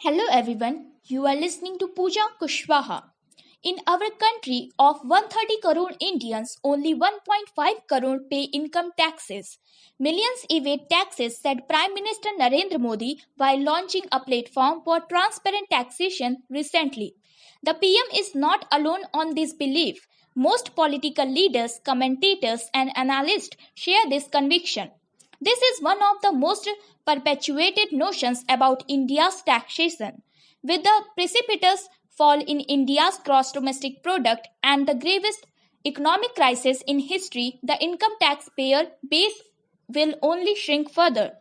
Hello everyone, you are listening to Pooja Kushwaha. In our country of 130 crore Indians, only 1.5 crore pay income taxes. Millions evade taxes, said Prime Minister Narendra Modi while launching a platform for transparent taxation recently. The PM is not alone on this belief. Most political leaders, commentators, and analysts share this conviction. This is one of the most perpetuated notions about India's taxation. With the precipitous fall in India's gross domestic product and the gravest economic crisis in history, the income taxpayer base will only shrink further.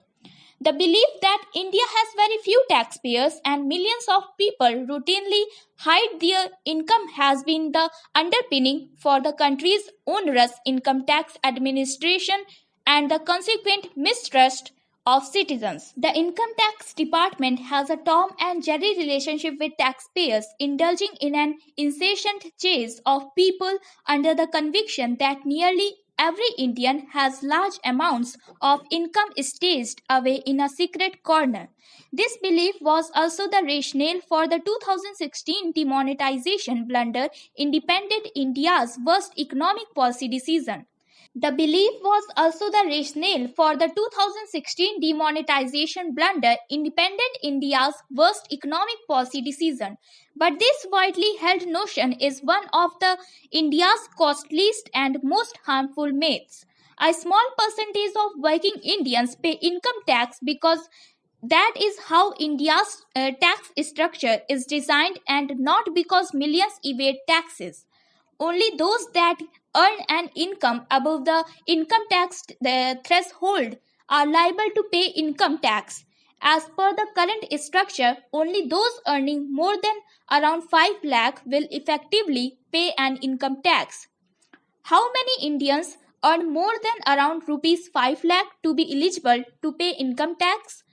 The belief that India has very few taxpayers and millions of people routinely hide their income has been the underpinning for the country's onerous income tax administration and the consequent mistrust of citizens. The income tax department has a Tom and Jerry relationship with taxpayers, indulging in an incessant chase of people under the conviction that nearly every Indian has large amounts of income stashed away in a secret corner. This belief was also the rationale for the 2016 demonetization blunder, independent India's worst economic policy decision. The belief was also the rationale for the 2016 demonetization blunder, independent India's worst economic policy decision. But this widely held notion is one of the India's costliest and most harmful myths. A small percentage of working Indians pay income tax because that is how India's tax structure is designed and not because millions evade taxes. Only those that earn an income above the income tax threshold are liable to pay income tax. As per the current structure, only those earning more than around 5 lakh will effectively pay an income tax. How many Indians earn more than around rupees 5 lakh to be eligible to pay income tax?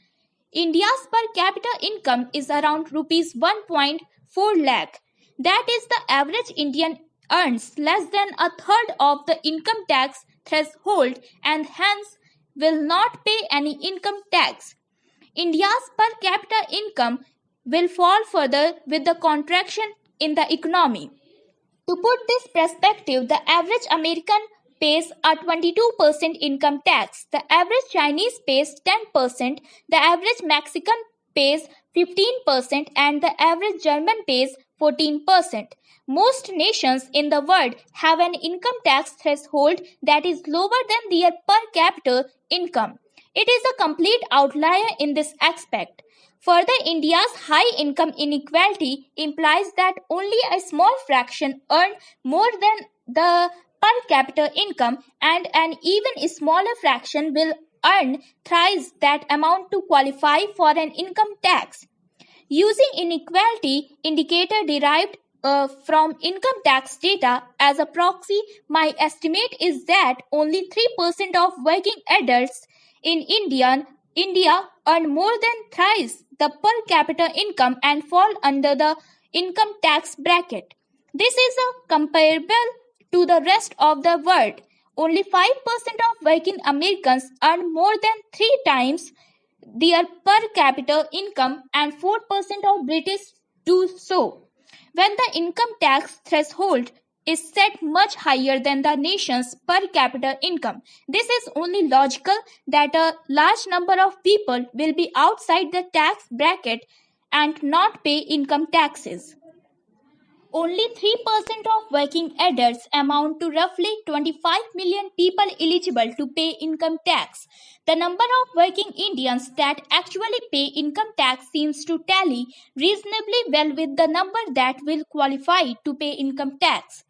India's per capita income is around rupees 1.4 lakh. That is, the average Indian earns less than a third of the income tax threshold and hence will not pay any income tax. India's per capita income will fall further with the contraction in the economy. To put this perspective, the average American pays a 22% income tax, the average Chinese pays 10%, the average Mexican pays 15%, and the average German pays 14%. Most nations in the world have an income tax threshold that is lower than their per capita income. It is a complete outlier in this aspect. Further, India's high income inequality implies that only a small fraction earn more than the per capita income, and an even smaller fraction will earn thrice that amount to qualify for an income tax. Using inequality indicator derived from income tax data as a proxy, my estimate is that only 3% of working adults in India earn more than thrice the per capita income and fall under the income tax bracket. This is comparable to the rest of the world. Only 5% of working Americans earn more than 3 times their per capita income and 4% of British do so. When the income tax threshold is set much higher than the nation's per capita income, this is only logical that a large number of people will be outside the tax bracket and not pay income taxes. Only 3% of working adults amount to roughly 25 million people eligible to pay income tax. The number of working Indians that actually pay income tax seems to tally reasonably well with the number that will qualify to pay income tax.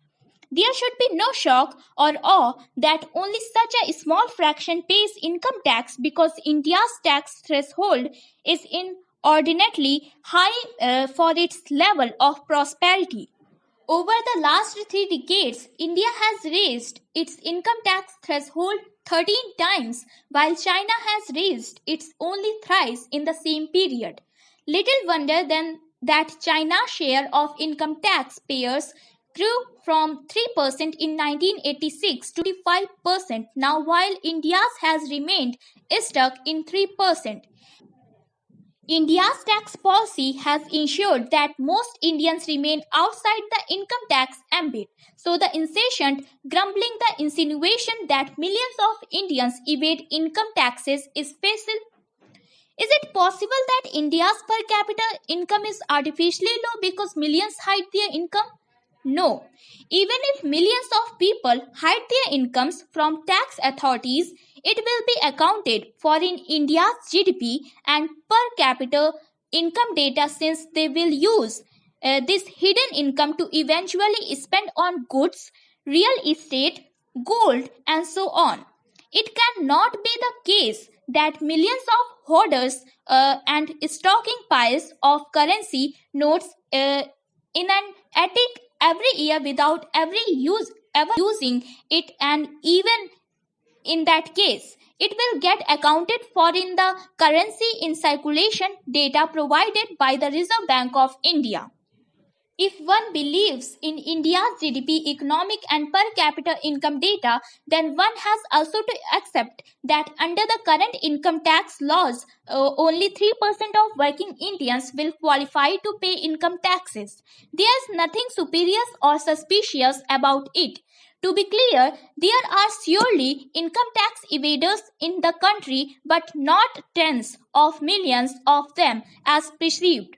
There should be no shock or awe that only such a small fraction pays income tax because India's tax threshold is inordinately high for its level of prosperity. Over the last 3 decades, India has raised its income tax threshold 13 times, while China has raised its only thrice in the same period. Little wonder then that China's share of income tax payers grew from 3% in 1986 to 5% now, while India's has remained stuck in 3%. India's tax policy has ensured that most Indians remain outside the income tax ambit. So the incessant grumbling, the insinuation that millions of Indians evade income taxes is facile. Is it possible that India's per capita income is artificially low because millions hide their income? No. Even if millions of people hide their incomes from tax authorities, it will be accounted for in India's GDP and per capita income data, since they will use this hidden income to eventually spend on goods, real estate, gold, and so on. It cannot be the case that millions of hoarders and stocking piles of currency notes in an attic every year without ever using it, and even in that case it will get accounted for in the currency in circulation data provided by the Reserve Bank of India. If one believes in India's GDP, economic, and per capita income data, then one has also to accept that under the current income tax laws, only 3% of working Indians will qualify to pay income taxes. There is nothing spurious or suspicious about it. To be clear, there are surely income tax evaders in the country, but not tens of millions of them as perceived.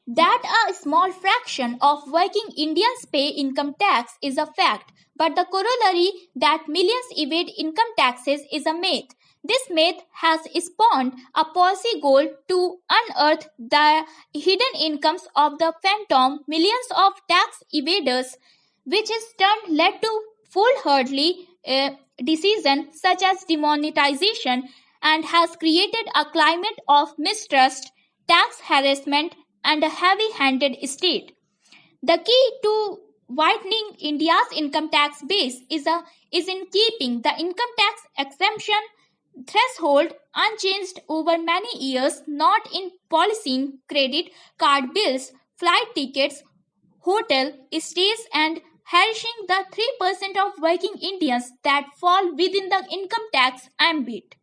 That a small fraction of working Indians pay income tax is a fact, but the corollary that millions evade income taxes is a myth. This myth has spawned a policy goal to unearth the hidden incomes of the phantom millions of tax evaders, which is turn led to foolhardy decisions such as demonetization, and has created a climate of mistrust, tax harassment, and a heavy handed state. The key to widening India's income tax base is in keeping the income tax exemption threshold unchanged over many years, not in policing credit card bills, flight tickets, hotel stays, and harashing the 3% of working Indians that fall within the income tax ambit.